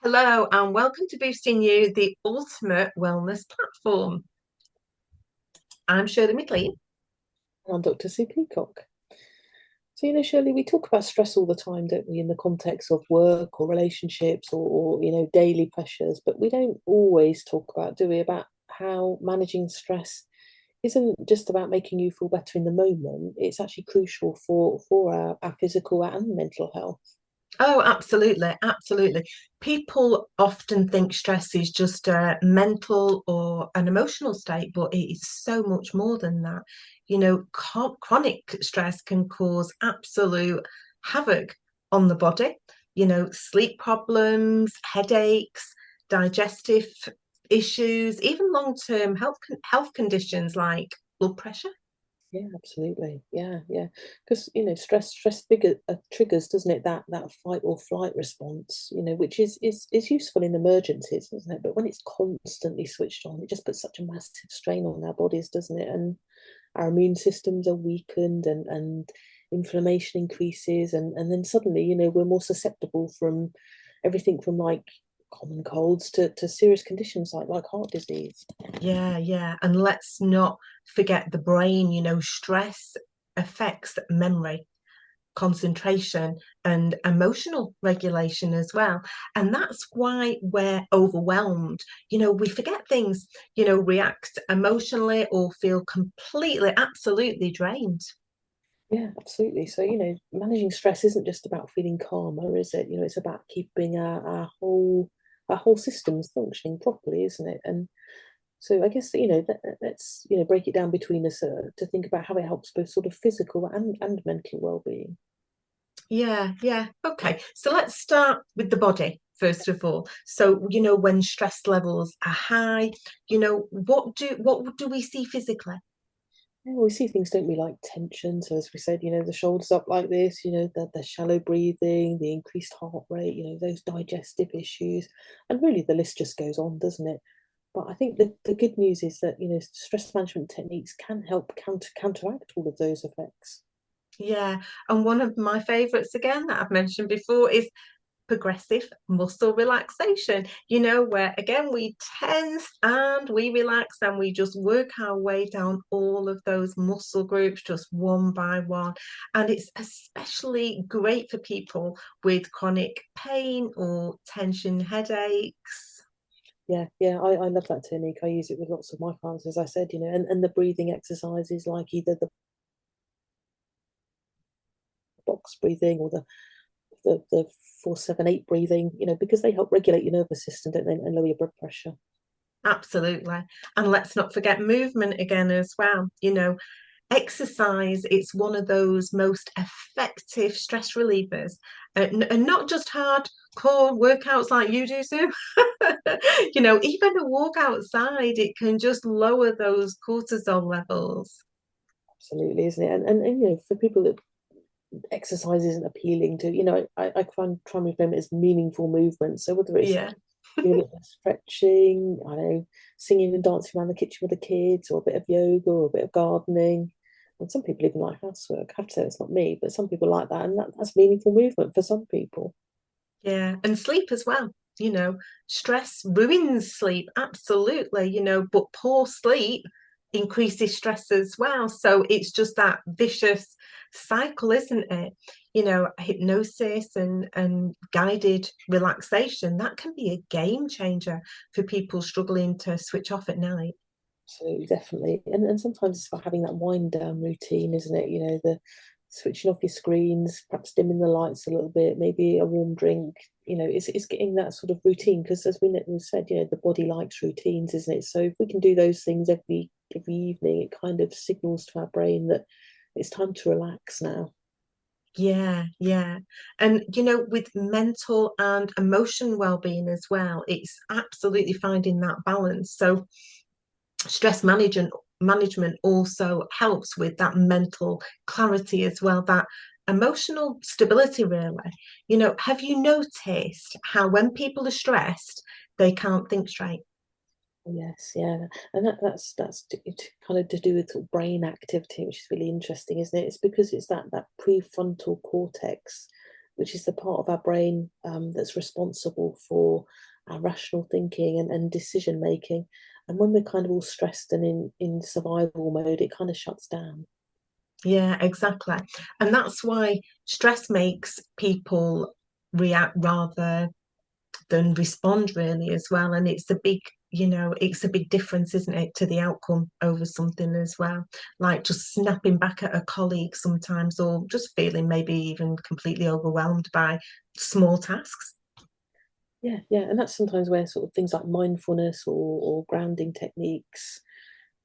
Hello, and welcome to Boosting You, the ultimate wellness platform. I'm Shirley McLean. I'm Dr. Sue Peacock. So, Shirley, we talk about stress all the time, don't we, in the context of work or relationships or daily pressures, but we don't always talk about, do we, about how managing stress isn't just about making you feel better in the moment. It's actually crucial for our physical and mental health. Oh, absolutely, absolutely. People often think stress is just a mental or an emotional state, but it is so much more than that. Chronic stress can cause absolute havoc on the body, sleep problems, headaches, digestive issues, even long-term health conditions like blood pressure. Yeah, absolutely. Yeah, yeah. Because stress bigger triggers, doesn't it? That fight or flight response, which is useful in emergencies, doesn't it? But when it's constantly switched on, it just puts such a massive strain on our bodies, doesn't it? And our immune systems are weakened, and inflammation increases, and then suddenly, we're more susceptible from everything from like common colds to serious conditions like heart disease. Yeah, yeah. And let's not forget the brain, stress affects memory, concentration, and emotional regulation as well. And that's why we're overwhelmed. We forget things, react emotionally or feel completely, absolutely drained. Yeah, absolutely. So, managing stress isn't just about feeling calmer, is it? It's about keeping our whole systems functioning properly, isn't it? And so I guess, let's, break it down between us to think about how it helps both sort of physical and mental well-being. Yeah, yeah. Okay. So let's start with the body first of all. So, when stress levels are high, what do we see physically? Yeah, we see things, don't we, like tension. So as we said, the shoulders up like this, the shallow breathing, the increased heart rate, those digestive issues. And really the list just goes on, doesn't it? But I think the good news is that, stress management techniques can help counteract all of those effects. Yeah. And one of my favorites again that I've mentioned before is progressive muscle relaxation, where again we tense and we relax and we just work our way down all of those muscle groups just one by one. And it's especially great for people with chronic pain or tension headaches. Yeah, yeah, I love that technique. I use it with lots of my clients, as I said, and the breathing exercises like either the box breathing or the 4-7-8 breathing, because they help regulate your nervous system, don't they, and lower your blood pressure. Absolutely. And let's not forget movement again as well. Exercise, it's one of those most effective stress relievers, and not just hardcore workouts like you do, Sue. Even a walk outside, it can just lower those cortisol levels. Absolutely, isn't it? And for people that exercise isn't appealing to, I try and reframe it as meaningful movement. So whether it's Yeah. doing a bit of stretching, I know, singing and dancing around the kitchen with the kids, or a bit of yoga, or a bit of gardening. And some people even like housework. I have to say it's not me, but some people like that, and that's meaningful movement for some people. Yeah, and sleep as well. Stress ruins sleep, absolutely, but poor sleep increases stress as well. So it's just that vicious cycle, isn't it? Hypnosis and guided relaxation, that can be a game changer for people struggling to switch off at night. Absolutely, definitely. And sometimes it's about having that wind down routine, isn't it? The switching off your screens, perhaps dimming the lights a little bit, maybe a warm drink. It's getting that sort of routine because, as we said, the body likes routines, isn't it? So if we can do those things every evening, it kind of signals to our brain that it's time to relax now. Yeah, yeah. And with mental and emotion well-being as well, it's absolutely finding that balance. So stress management also helps with that mental clarity as well, that emotional stability, really. Have you noticed how when people are stressed, they can't think straight? Yes, yeah, and that's kind of to do with sort of brain activity, which is really interesting, isn't it? It's because it's that prefrontal cortex which is the part of our brain that's responsible for our rational thinking and decision making. And when we're kind of all stressed and in survival mode, it kind of shuts down. Yeah, exactly. And that's why stress makes people react rather than respond really as well. And it's a big, it's a big difference, isn't it, to the outcome over something as well. Like just snapping back at a colleague sometimes, or just feeling maybe even completely overwhelmed by small tasks. Yeah, yeah. And that's sometimes where sort of things like mindfulness or grounding techniques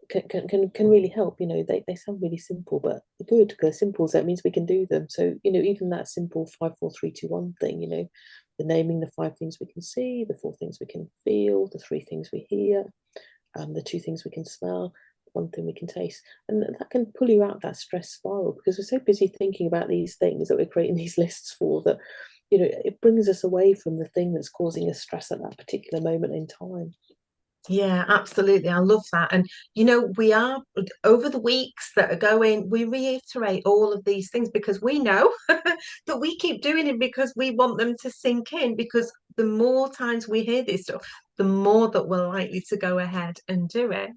can really help. They sound really simple, but good because simple, so that means we can do them. So, even that simple 5, 4, 3, 2, 1 thing, the naming the 5 things we can see, the 4 things we can feel, the 3 things we hear, the 2 things we can smell, 1 thing we can taste. And that can pull you out that stress spiral because we're so busy thinking about these things that we're creating these lists for that, it brings us away from the thing that's causing us stress at that particular moment in time. Yeah, absolutely. I love that. And, we are over the weeks that are going, we reiterate all of these things because we know that we keep doing it because we want them to sink in. Because the more times we hear this stuff, the more that we're likely to go ahead and do it.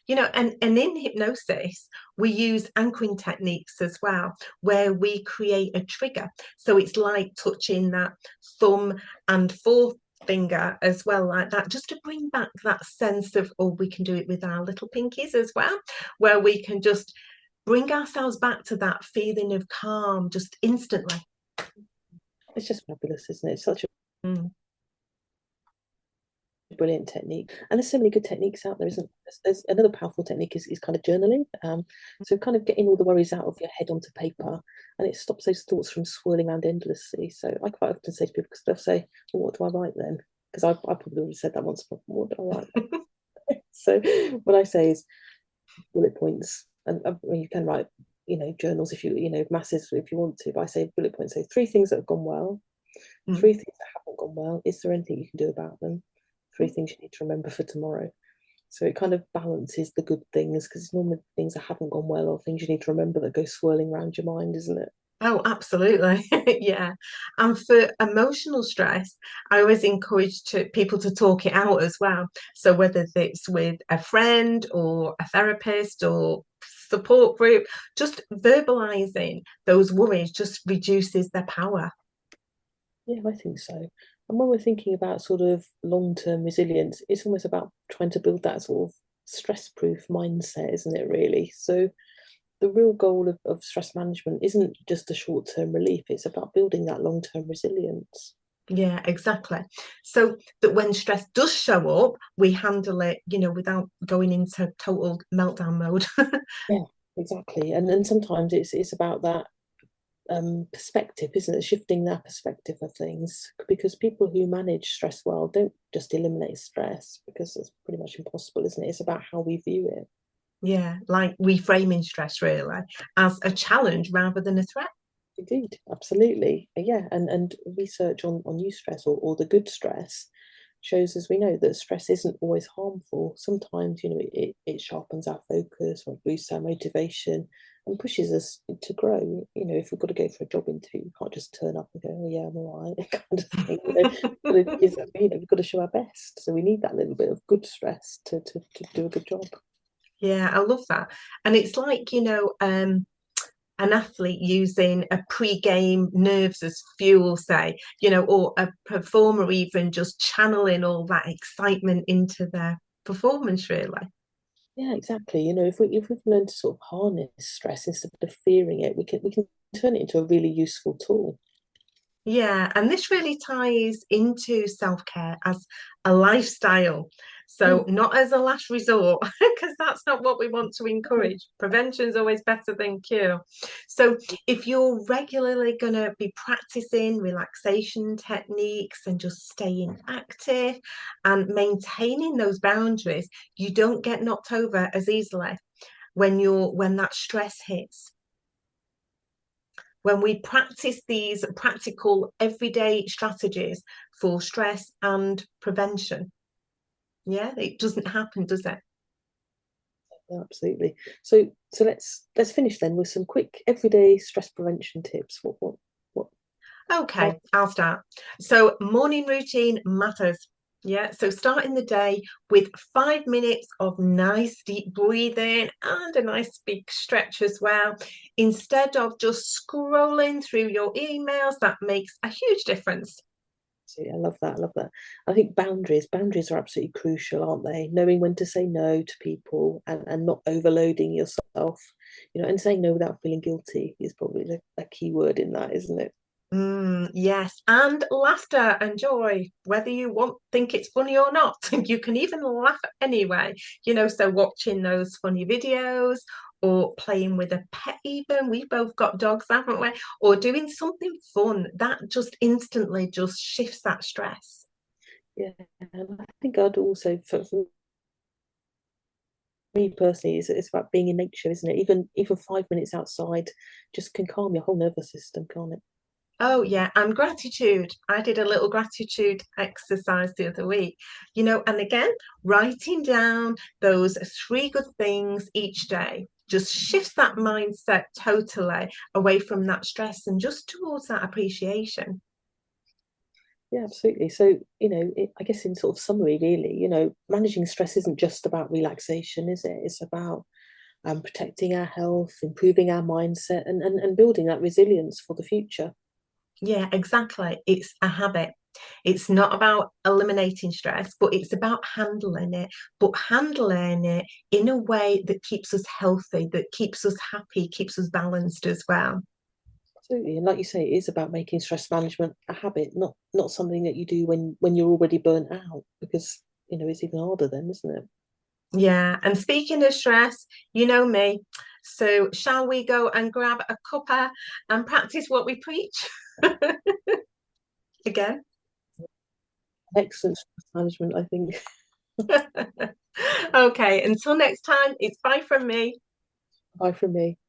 And in hypnosis, we use anchoring techniques as well, where we create a trigger. So it's like touching that thumb and forefinger as well, like that, just to bring back that sense of, oh, we can do it with our little pinkies as well, where we can just bring ourselves back to that feeling of calm just instantly. It's just fabulous, isn't it? It's such a Mm. brilliant technique. And there's so many good techniques out there, isn't there? There's another powerful technique is kind of journaling. So kind of getting all the worries out of your head onto paper, and it stops those thoughts from swirling around endlessly. So I quite often say to people, because they'll say, well, what do I write then? Because I probably already said that once, but what do I write? So what I say is bullet points. And you can write, journals if masses if you want to, but I say bullet points. So 3 things that have gone well, Mm. 3 things that haven't gone well. Is there anything you can do about them? 3 things you need to remember for tomorrow. So it kind of balances the good things because it's normally things that haven't gone well or things you need to remember that go swirling around your mind, isn't it? Oh, absolutely. Yeah. And for emotional stress, I always encourage people to talk it out as well. So whether it's with a friend or a therapist or support group, just verbalizing those worries just reduces their power. Yeah, I think so. And when we're thinking about sort of long-term resilience, it's almost about trying to build that sort of stress-proof mindset, isn't it, really? So the real goal of stress management isn't just a short-term relief, it's about building that long-term resilience. Yeah, exactly. So that when stress does show up, we handle it, without going into total meltdown mode. Yeah, exactly. And sometimes it's about that perspective, isn't it? Shifting that perspective of things. Because people who manage stress well don't just eliminate stress, because it's pretty much impossible, isn't it? It's about how we view it. Yeah, like reframing stress really as a challenge rather than a threat. Indeed, absolutely. Yeah, and research on eustress or the good stress shows, as we know, that stress isn't always harmful. Sometimes, it sharpens our focus or boosts our motivation and pushes us to grow. If we've got to go for a job interview, we can't just turn up and go, oh, yeah, I'm all right, kind of thing. We've got to show our best. So we need that little bit of good stress to do a good job. Yeah, I love that. And it's like, an athlete using a pre-game nerves as fuel, say, or a performer even just channeling all that excitement into their performance, really. Yeah, exactly. If we've learned to sort of harness stress instead of fearing it, we can turn it into a really useful tool. Yeah, and this really ties into self-care as a lifestyle. Mm, So, not as a last resort, because that's not what we want to encourage. Prevention is always better than cure. So, if you're regularly going to be practicing relaxation techniques and just staying active and maintaining those boundaries, you don't get knocked over as easily when that stress hits. When we practice these practical everyday strategies for stress and prevention, yeah, it doesn't happen, does it? yeah, absolutely. So let's finish then with some quick everyday stress prevention tips. What? Okay, I'll start. So, morning routine matters. Yeah, so starting the day with 5 minutes of nice deep breathing and a nice big stretch as well, instead of just scrolling through your emails, that makes a huge difference. I love that. I love that. I think boundaries are absolutely crucial, aren't they? Knowing when to say no to people and not overloading yourself, and saying no without feeling guilty is probably a key word in that, isn't it? Yes, and laughter and joy, whether you want think it's funny or not, you can even laugh anyway. So watching those funny videos or playing with a pet, even we've both got dogs, haven't we? Or doing something fun that just instantly just shifts that stress. Yeah, and I think I'd also, for me personally, it's about being in nature, isn't it? Even 5 minutes outside just can calm your whole nervous system, can't it? Oh, yeah, and gratitude. I did a little gratitude exercise the other week, and again, writing down those three good things each day just shifts that mindset totally away from that stress and just towards that appreciation. Yeah, absolutely. So, I guess in sort of summary, really, managing stress isn't just about relaxation, is it? It's about protecting our health, improving our mindset, and building that resilience for the future. Yeah, exactly. It's a habit. It's not about eliminating stress, but it's about but handling it in a way that keeps us healthy, that keeps us happy, keeps us balanced as well. Absolutely. And like you say, it is about making stress management a habit, not something that you do when you're already burnt out, because it's even harder then, isn't it? Yeah, and speaking of stress, you know me. So, shall we go and grab a cuppa and practice what we preach again? Excellent stress management, I think. Okay, until next time, it's bye from me. Bye from me.